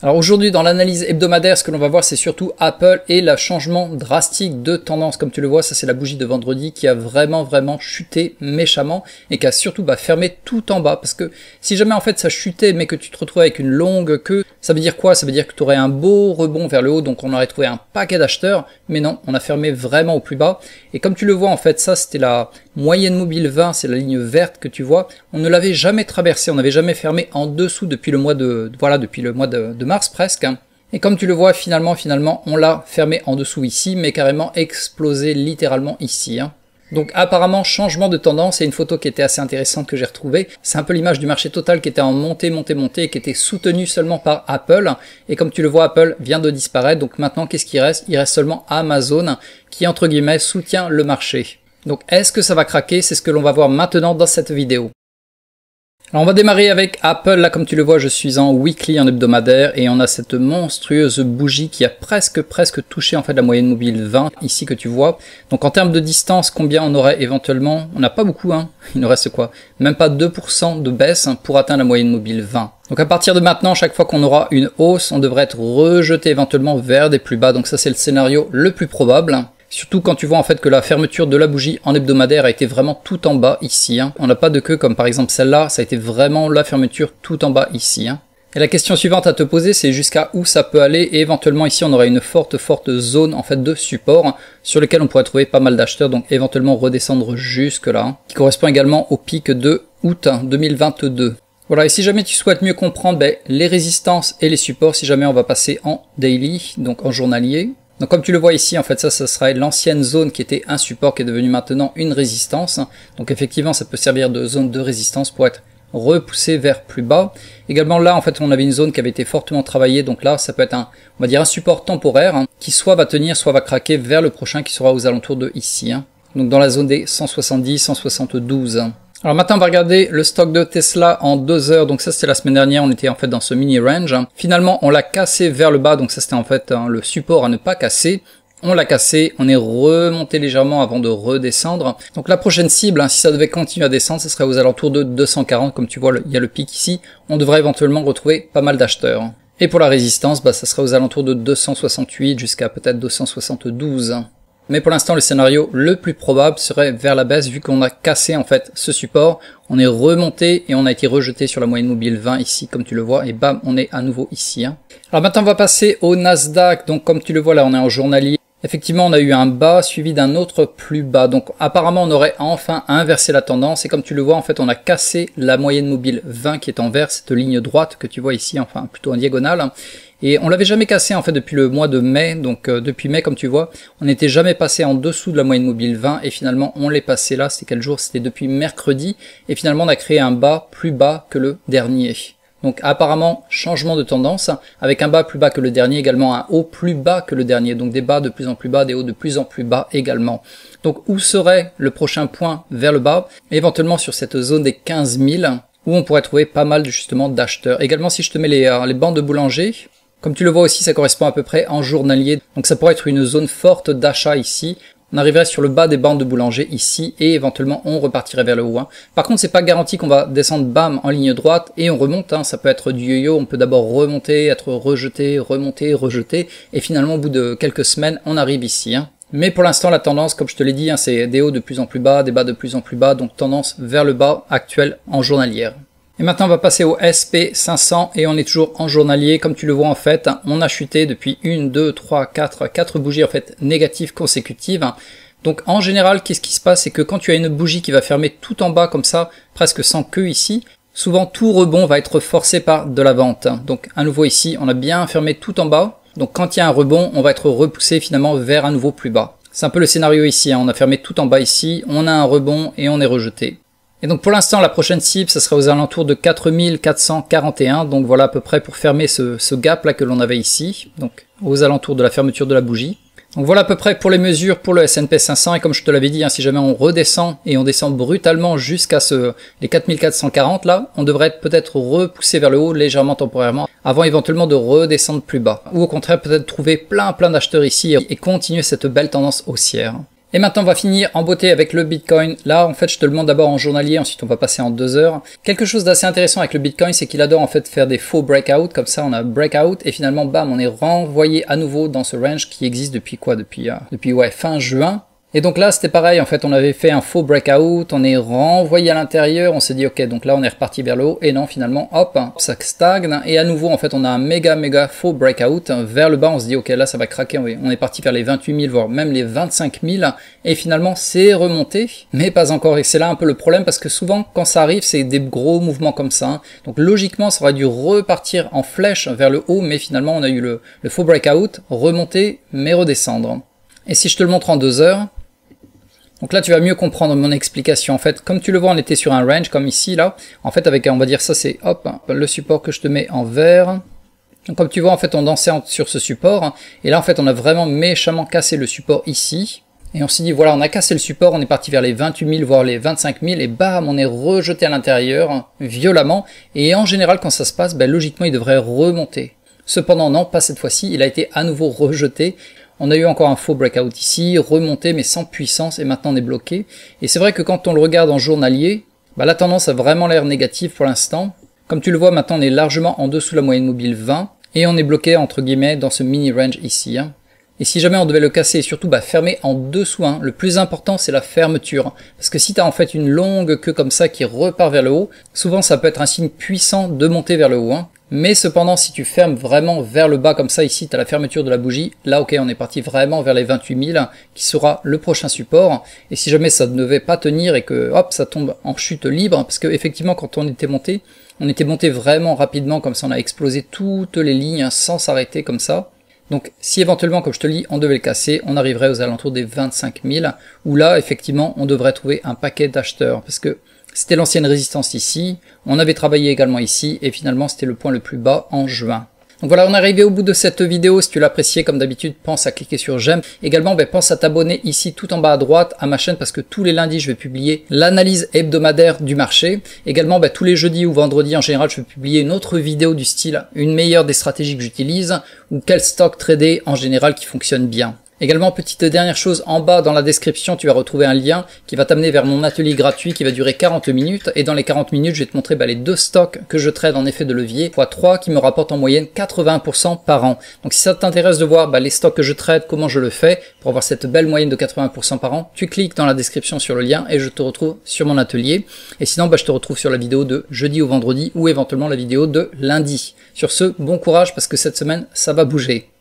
Alors aujourd'hui dans l'analyse hebdomadaire, ce que l'on va voir c'est surtout Apple et le changement drastique de tendance. Comme tu le vois, ça c'est la bougie de vendredi qui a vraiment chuté méchamment et qui a surtout fermé tout en bas. Parce que si jamais en fait ça chutait mais que tu te retrouves avec une longue queue, ça veut dire quoi? Ça veut dire que tu aurais un beau rebond vers le haut, donc on aurait trouvé un paquet d'acheteurs. Mais non, on a fermé vraiment au plus bas. Et comme tu le vois en fait, ça c'était la moyenne mobile 20, c'est la ligne verte que tu vois. On ne l'avait jamais traversée, on n'avait jamais fermé en dessous depuis le mois de mars presque. Et comme tu le vois, finalement, on l'a fermé en dessous ici, mais carrément explosé littéralement ici. Donc apparemment, changement de tendance, et une photo qui était assez intéressante que j'ai retrouvée. C'est un peu l'image du marché total qui était en montée, et qui était soutenu seulement par Apple. Et comme tu le vois, Apple vient de disparaître. Donc maintenant, qu'est-ce qui reste? Il reste seulement Amazon qui, entre guillemets, soutient le marché. Donc est-ce que ça va craquer? C'est ce que l'on va voir maintenant dans cette vidéo. Alors on va démarrer avec Apple. Là comme tu le vois, je suis en weekly, en hebdomadaire, et on a cette monstrueuse bougie qui a presque touché en fait la moyenne mobile 20 ici que tu vois. Donc en termes de distance, combien on aurait éventuellement? On n'a pas beaucoup, il nous reste quoi? Même pas 2% de baisse pour atteindre la moyenne mobile 20. Donc à partir de maintenant, chaque fois qu'on aura une hausse, on devrait être rejeté éventuellement vers des plus bas. Donc ça c'est le scénario le plus probable. Surtout quand tu vois en fait que la fermeture de la bougie en hebdomadaire a été vraiment tout en bas ici. On n'a pas de queue comme par exemple celle-là, ça a été vraiment la fermeture tout en bas ici. Et la question suivante à te poser, c'est jusqu'à où ça peut aller, et éventuellement ici on aura une forte zone en fait de support sur lequel on pourrait trouver pas mal d'acheteurs, donc éventuellement redescendre jusque là, qui correspond également au pic de août 2022. Voilà, et si jamais tu souhaites mieux comprendre les résistances et les supports, si jamais on va passer en daily, donc en journalier. Donc comme tu le vois ici, en fait ça sera l'ancienne zone qui était un support qui est devenu maintenant une résistance. Donc effectivement ça peut servir de zone de résistance pour être repoussé vers plus bas. Également là en fait on avait une zone qui avait été fortement travaillée, donc là ça peut être on va dire un support temporaire qui soit va tenir, soit va craquer vers le prochain qui sera aux alentours de ici. Donc dans la zone des 170, 172. Alors maintenant on va regarder le stock de Tesla en 2 heures, donc ça c'était la semaine dernière, on était en fait dans ce mini range. Finalement on l'a cassé vers le bas, donc ça c'était en fait le support à ne pas casser. On l'a cassé, on est remonté légèrement avant de redescendre. Donc la prochaine cible, si ça devait continuer à descendre, ce serait aux alentours de 240, comme tu vois il y a le pic ici. On devrait éventuellement retrouver pas mal d'acheteurs. Et pour la résistance, ça serait aux alentours de 268 jusqu'à peut-être 272. Mais pour l'instant, le scénario le plus probable serait vers la baisse, vu qu'on a cassé en fait ce support, on est remonté et on a été rejeté sur la moyenne mobile 20 ici, comme tu le vois, et bam, on est à nouveau ici. Alors maintenant, on va passer au Nasdaq. Donc comme tu le vois là, on est en journalier. Effectivement, on a eu un bas suivi d'un autre plus bas. Donc apparemment, on aurait enfin inversé la tendance. Et comme tu le vois, en fait, on a cassé la moyenne mobile 20 qui est en vert, cette ligne droite que tu vois ici, enfin plutôt en diagonale. Et on l'avait jamais cassé en fait depuis le mois de mai, donc depuis mai comme tu vois, on n'était jamais passé en dessous de la moyenne mobile 20 et finalement on l'est passé là, c'était quel jour? C'était depuis mercredi et finalement on a créé un bas plus bas que le dernier. Donc apparemment changement de tendance avec un bas plus bas que le dernier, également un haut plus bas que le dernier, donc des bas de plus en plus bas, des hauts de plus en plus bas également. Donc où serait le prochain point vers le bas? Éventuellement sur cette zone des 15 000 où on pourrait trouver pas mal justement d'acheteurs. Également si je te mets les bandes de boulanger, comme tu le vois aussi, ça correspond à peu près en journalier, donc ça pourrait être une zone forte d'achat ici. On arriverait sur le bas des bandes de boulanger ici et éventuellement on repartirait vers le haut. Par contre, c'est pas garanti qu'on va descendre bam en ligne droite et on remonte. Ça peut être du yo-yo, on peut d'abord remonter, être rejeté, remonter, rejeté et finalement au bout de quelques semaines, on arrive ici. Mais pour l'instant, la tendance, comme je te l'ai dit, c'est des hauts de plus en plus bas, des bas de plus en plus bas, donc tendance vers le bas actuelle en journalière. Et maintenant on va passer au SP500 et on est toujours en journalier. Comme tu le vois en fait, on a chuté depuis 1, 2, 3, 4 bougies en fait négatives consécutives. Donc en général, qu'est-ce qui se passe? C'est que quand tu as une bougie qui va fermer tout en bas comme ça, presque sans queue ici, souvent tout rebond va être forcé par de la vente. Donc à nouveau ici, on a bien fermé tout en bas. Donc quand il y a un rebond, on va être repoussé finalement vers un nouveau plus bas. C'est un peu le scénario ici, on a fermé tout en bas ici, on a un rebond et on est rejeté. Et donc pour l'instant la prochaine cible ça serait aux alentours de 4441, donc voilà à peu près pour fermer ce gap là que l'on avait ici, donc aux alentours de la fermeture de la bougie. Donc voilà à peu près pour les mesures pour le S&P 500 et comme je te l'avais dit, si jamais on redescend et on descend brutalement jusqu'à les 4440 là, on devrait être peut-être repoussé vers le haut légèrement temporairement avant éventuellement de redescendre plus bas. Ou au contraire peut-être trouver plein d'acheteurs ici et continuer cette belle tendance haussière. Et maintenant, on va finir en beauté avec le Bitcoin. Là, en fait, je te le montre d'abord en journalier, ensuite on va passer en 2 heures. Quelque chose d'assez intéressant avec le Bitcoin, c'est qu'il adore en fait faire des faux breakouts. Comme ça, on a breakout et finalement, bam, on est renvoyé à nouveau dans ce range qui existe depuis quoi? Depuis fin juin. Et donc là, c'était pareil, en fait, on avait fait un faux breakout, on est renvoyé à l'intérieur, on s'est dit, ok, donc là, on est reparti vers le haut, et non, finalement, hop, ça stagne, et à nouveau, en fait, on a un méga faux breakout vers le bas, on se dit, ok, là, ça va craquer, on est parti vers les 28 000, voire même les 25 000, et finalement, c'est remonté, mais pas encore, et c'est là un peu le problème, parce que souvent, quand ça arrive, c'est des gros mouvements comme ça, hein. Donc logiquement, ça aurait dû repartir en flèche vers le haut, mais finalement, on a eu le faux breakout, remonter, mais redescendre. Et si je te le montre en 2 heures, donc là, tu vas mieux comprendre mon explication. En fait, comme tu le vois, on était sur un range comme ici, là. En fait, avec, on va dire ça, c'est, hop, le support que je te mets en vert. Donc comme tu vois, en fait, on dansait sur ce support. Et là, en fait, on a vraiment méchamment cassé le support ici. Et on s'est dit, voilà, on a cassé le support, on est parti vers les 28 000, voire les 25 000, et bam, on est rejeté à l'intérieur, violemment. Et en général, quand ça se passe, ben, logiquement, il devrait remonter. Cependant, non, pas cette fois-ci, il a été à nouveau rejeté. On a eu encore un faux breakout ici, remonté mais sans puissance, et maintenant on est bloqué. Et c'est vrai que quand on le regarde en journalier, bah, la tendance a vraiment l'air négative pour l'instant. Comme tu le vois, maintenant on est largement en dessous de la moyenne mobile 20, et on est bloqué entre guillemets dans ce mini range ici, hein. Et si jamais on devait le casser et surtout fermer en dessous, hein, le plus important c'est la fermeture. Parce que si tu as en fait une longue queue comme ça qui repart vers le haut, souvent ça peut être un signe puissant de monter vers le haut, hein. Mais cependant, si tu fermes vraiment vers le bas comme ça, ici tu as la fermeture de la bougie, là ok, on est parti vraiment vers les 28 000 qui sera le prochain support. Et si jamais ça ne devait pas tenir et que hop, ça tombe en chute libre, parce que effectivement quand on était monté vraiment rapidement, comme ça on a explosé toutes les lignes, hein, sans s'arrêter comme ça. Donc si éventuellement, comme je te le dis, on devait le casser, on arriverait aux alentours des 25 000, où là effectivement on devrait trouver un paquet d'acheteurs, parce que c'était l'ancienne résistance ici, on avait travaillé également ici, et finalement c'était le point le plus bas en juin. Donc voilà, on est arrivé au bout de cette vidéo. Si tu l'as apprécié, comme d'habitude, pense à cliquer sur j'aime. Également, pense à t'abonner ici tout en bas à droite à ma chaîne, parce que tous les lundis, je vais publier l'analyse hebdomadaire du marché. Également, tous les jeudis ou vendredis, en général, je vais publier une autre vidéo du style une meilleure des stratégies que j'utilise, ou quel stock trader en général qui fonctionne bien. Également, petite dernière chose, en bas dans la description, tu vas retrouver un lien qui va t'amener vers mon atelier gratuit qui va durer 40 minutes. Et dans les 40 minutes, je vais te montrer les 2 stocks que je trade en effet de levier x3 qui me rapportent en moyenne 80% par an. Donc si ça t'intéresse de voir les stocks que je trade, comment je le fais pour avoir cette belle moyenne de 80% par an, tu cliques dans la description sur le lien et je te retrouve sur mon atelier. Et sinon, je te retrouve sur la vidéo de jeudi au vendredi ou éventuellement la vidéo de lundi. Sur ce, bon courage parce que cette semaine, ça va bouger.